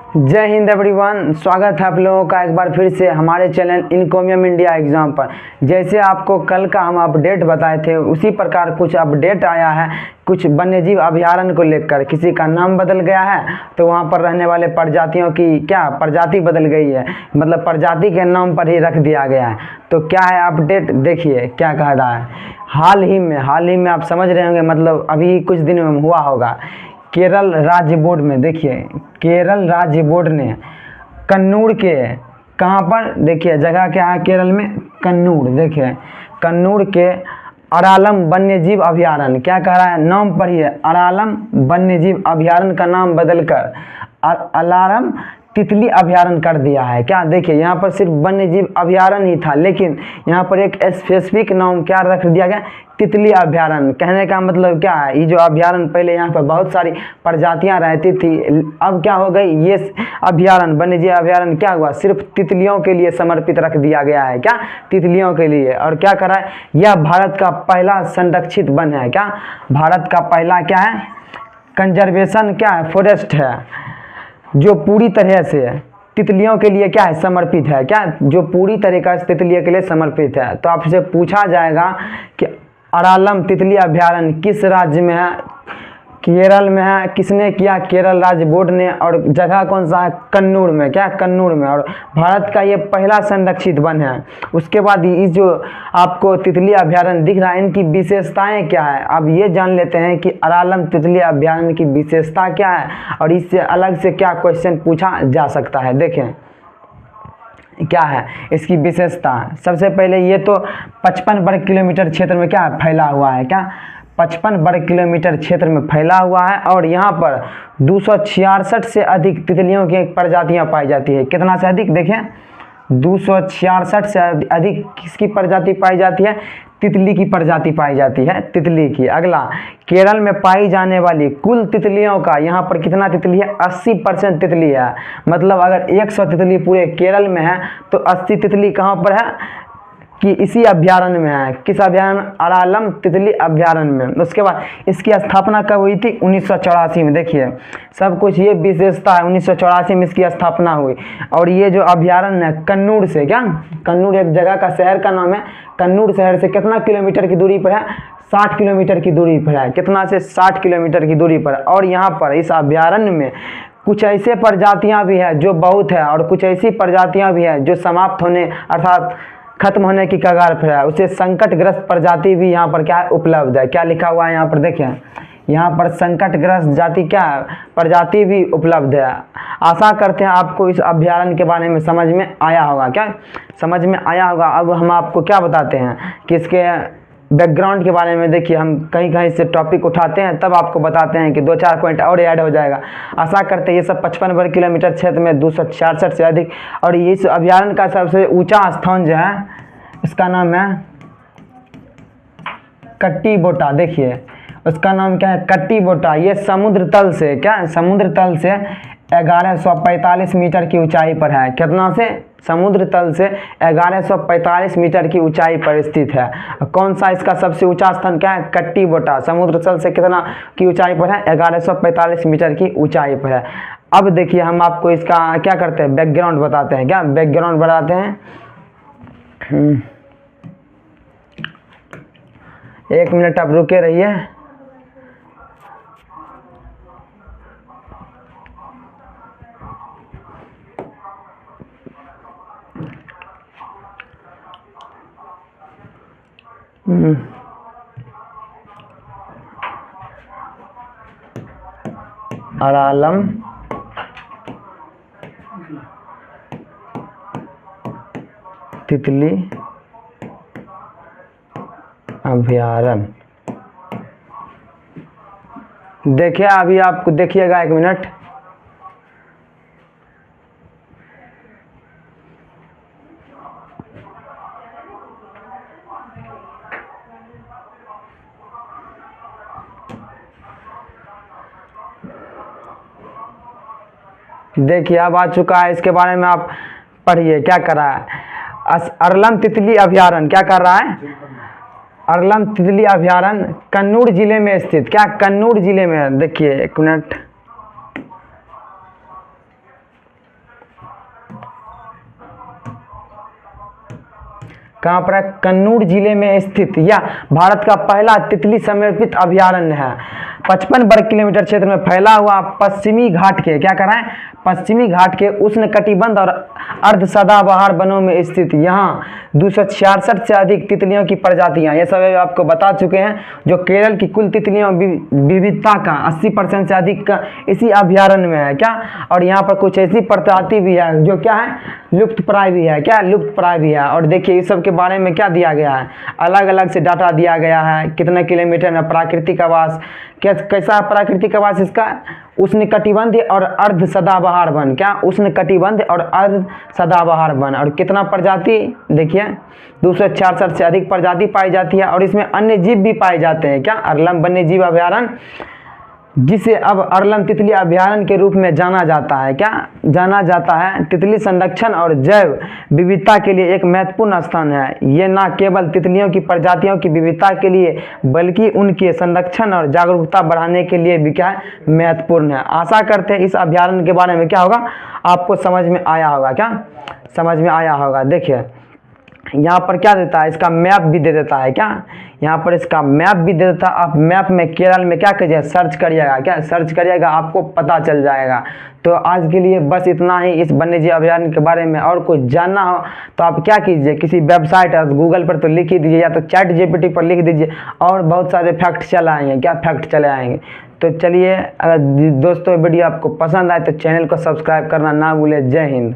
जय हिंद एवरीवन, स्वागत है आप लोगों का एक बार फिर से हमारे चैनल इनकॉमियम इंडिया एग्ज़ाम पर। जैसे आपको कल का हम अपडेट बताए थे उसी प्रकार कुछ अपडेट आया है। कुछ वन्यजीव अभयारण्य को लेकर किसी का नाम बदल गया है, तो वहाँ पर रहने वाले प्रजातियों की प्रजाति बदल गई है, मतलब प्रजाति के नाम पर ही रख दिया गया है। तो क्या है अपडेट, देखिए क्या कह रहा है। हाल ही में आप समझ रहे होंगे, मतलब अभी कुछ दिन में हुआ होगा, केरल राज्य बोर्ड में, देखिए केरल राज्य बोर्ड ने कन्नूर के कहाँ पर, देखिए जगह क्या है केरल में, कन्नूर। देखिए कन्नूर के अरालम वन्यजीव अभयारण्य, क्या कह रहा है, नाम पर ही है अरालम वन्यजीव अभयारण्य का नाम बदलकर अलारम तितली अभयारण्य कर दिया है। क्या देखिए यहाँ पर सिर्फ वन्यजीव अभयारण्य ही था, लेकिन यहाँ पर एक स्पेसिफिक नाम क्या रख दिया गया, तितली अभयारण्य। कहने का मतलब क्या है, ये जो अभयारण्य पहले यहाँ पर बहुत सारी प्रजातियाँ रहती थी, अब क्या हो गई, ये अभयारण्य वन्यजीव अभयारण्य क्या हुआ, सिर्फ तितलियों के लिए समर्पित रख दिया गया है। क्या, तितलियों के लिए। और क्या करा है, यह भारत का पहला संरक्षित वन है। क्या, भारत का पहला क्या है, कंजर्वेशन क्या है, फॉरेस्ट है, जो पूरी तरह से तितलियों के लिए क्या है, समर्पित है। क्या, जो पूरी तरीका से तितलियों के लिए समर्पित है। तो आपसे पूछा जाएगा कि अरालम तितली अभयारण्य किस राज्य में है, केरल में है। किसने किया, केरल राज्य बोर्ड ने। और जगह कौन सा है, कन्नूर में। क्या, कन्नूर में। और भारत का ये पहला संरक्षित वन है। उसके बाद इस जो आपको तितली अभयारण्य दिख रहा है, इनकी विशेषताएं क्या है, अब ये जान लेते हैं कि अरालम तितली अभयारण्य की विशेषता क्या है और इससे अलग से क्या क्वेश्चन पूछा जा सकता है। देखें क्या है इसकी विशेषता। सबसे पहले ये तो 55 वर्ग किलोमीटर क्षेत्र में क्या फैला हुआ है, क्या 55 वर्ग किलोमीटर क्षेत्र में फैला हुआ है। और यहाँ पर 266 से अधिक तितलियों की प्रजातियाँ पाई जाती है। कितना से अधिक, देखें 266 से अधिक किसकी प्रजाति पाई जाती है, तितली की प्रजाति पाई जाती है, तितली की। अगला, केरल में पाई जाने वाली कुल तितलियों का यहाँ पर कितना तितली है, 80% तितली है। मतलब अगर 100 तितली पूरे केरल में है तो 80 तितली कहाँ पर है, कि इसी अभयारण्य में है। किस अभयारण्य, अरालम तितली अभयारण्य में। उसके बाद इसकी स्थापना कब हुई थी, 1984 में। देखिए सब कुछ ये विशेषता है, 1984 में इसकी स्थापना हुई। और ये जो अभयारण्य है कन्नूर से, क्या कन्नूर एक जगह का शहर का नाम है, कन्नूर शहर से कितना किलोमीटर की दूरी पर है, 60 किलोमीटर की दूरी पर है। कितना से, 60 किलोमीटर की दूरी पर। और यहाँ पर इस अभयारण्य में कुछ ऐसे प्रजातियाँ भी हैं जो बहुत है, और कुछ ऐसी प्रजातियाँ भी हैं जो समाप्त होने अर्थात खत्म होने की कगार पर है। उसे संकटग्रस्त प्रजाति भी यहाँ पर क्या है, उपलब्ध है। क्या लिखा हुआ है यहाँ पर, देखें यहाँ पर संकटग्रस्त जाति क्या है, प्रजाति भी उपलब्ध है। आशा करते हैं आपको इस अभयारण्य के बारे में समझ में आया होगा। क्या समझ में आया होगा। अब हम आपको क्या बताते हैं कि इसके बैकग्राउंड के बारे में। देखिए हम कहीं कहीं से टॉपिक उठाते हैं, तब आपको बताते हैं कि 2-4 पॉइंट और ऐड हो जाएगा। आशा करते हैं ये सब 55 वर्ग किलोमीटर क्षेत्र में 266 से अधिक। और इस अभयारण्य का सबसे ऊंचा स्थान जो है, इसका नाम है कट्टी बोटा। देखिए उसका नाम क्या है, कट्टी बोटा। ये समुद्र तल से, क्या समुद्र तल से 1145 मीटर की ऊंचाई पर है। कितना से, समुद्र तल से 1145 मीटर की ऊंचाई पर स्थित है। कौन सा इसका सबसे ऊंचा स्थान क्या है, कट्टी बोटा। समुद्र तल से कितना की ऊंचाई पर है, 1145 मीटर की ऊंचाई पर है। अब देखिए हम आपको इसका क्या करते हैं, बैकग्राउंड बताते हैं। क्या बैकग्राउंड बताते हैं, 1 मिनट आप रुके रहिए। अरालम तितली अभयारण्य। देखिए अभी आपको, देखिएगा 1 मिनट। देखिए अब आ चुका है, इसके बारे में आप पढ़िए क्या कर रहा है। अरालम तितली अभयारण्य क्या कर रहा है, अरालम तितली अभयारण्य कन्नूर जिले में स्थित। क्या कन्नूर जिले में, देखिए 1 मिनट, कहाँ पर है, कन्नूर जिले में स्थित यह भारत का पहला तितली समर्पित अभयारण्य है। 55 वर्ग किलोमीटर क्षेत्र में फैला हुआ पश्चिमी घाट के क्या कराएं, पश्चिमी घाट के उष्णकटिबंध और अर्ध सदाबहार वनों में स्थित यहाँ 266 से अधिक तितलियों की प्रजातियां, ये सब आपको बता चुके हैं, जो केरल की कुल तितलियों विविधता का 80% से अधिक का इसी अभयारण्य में है क्या। और यहाँ पर कुछ ऐसी प्रजाति भी है जो क्या है, लुप्त प्राय भी है, क्या लुप्त प्राय भी है। और देखिए इस सब के बारे में क्या दिया गया है, अलग अलग से डाटा दिया गया है, कितने किलोमीटर में प्राकृतिक आवास, कैसा प्राकृतिक आवास इसका, उष्णकटिबंधीय और अर्ध सदाबहार वन, क्या उष्णकटिबंध और अर्ध सदाबहार वन। और कितना प्रजाति देखिए 266 से अधिक प्रजाति पाई जाती है। और इसमें अन्य जीव भी पाए जाते हैं, क्या अरलम वन्य जीव अभयारण्य, जिसे अब अरलम तितली अभयारण्य के रूप में जाना जाता है, क्या जाना जाता है। तितली संरक्षण और जैव विविधता के लिए एक महत्वपूर्ण स्थान है। ये न केवल तितलियों की प्रजातियों की विविधता के लिए बल्कि उनके संरक्षण और जागरूकता बढ़ाने के लिए भी क्या है, महत्वपूर्ण है। आशा करते हैं इस अभयारण्य के बारे में क्या होगा, आपको समझ में आया होगा, क्या समझ में आया होगा। देखिए यहाँ पर क्या देता है, इसका मैप भी दे देता है, क्या यहाँ पर इसका मैप भी दे देता है। आप मैप में केरल में क्या कीजिए, सर्च करिएगा, क्या सर्च करिएगा, आपको पता चल जाएगा। तो आज के लिए बस इतना ही इस वन्यजीव अभयारण्य के बारे में। और कुछ जानना हो तो आप क्या कीजिए, किसी वेबसाइट है गूगल पर तो लिख ही दीजिए, या तो चैट जीपीटी पर लिख दीजिए, और बहुत सारे फैक्ट चले आएंगे, क्या फैक्ट चले आएंगे। तो चलिए, अगर दोस्तों वीडियो आपको पसंद आए तो चैनल को सब्सक्राइब करना ना भूलें। जय हिंद।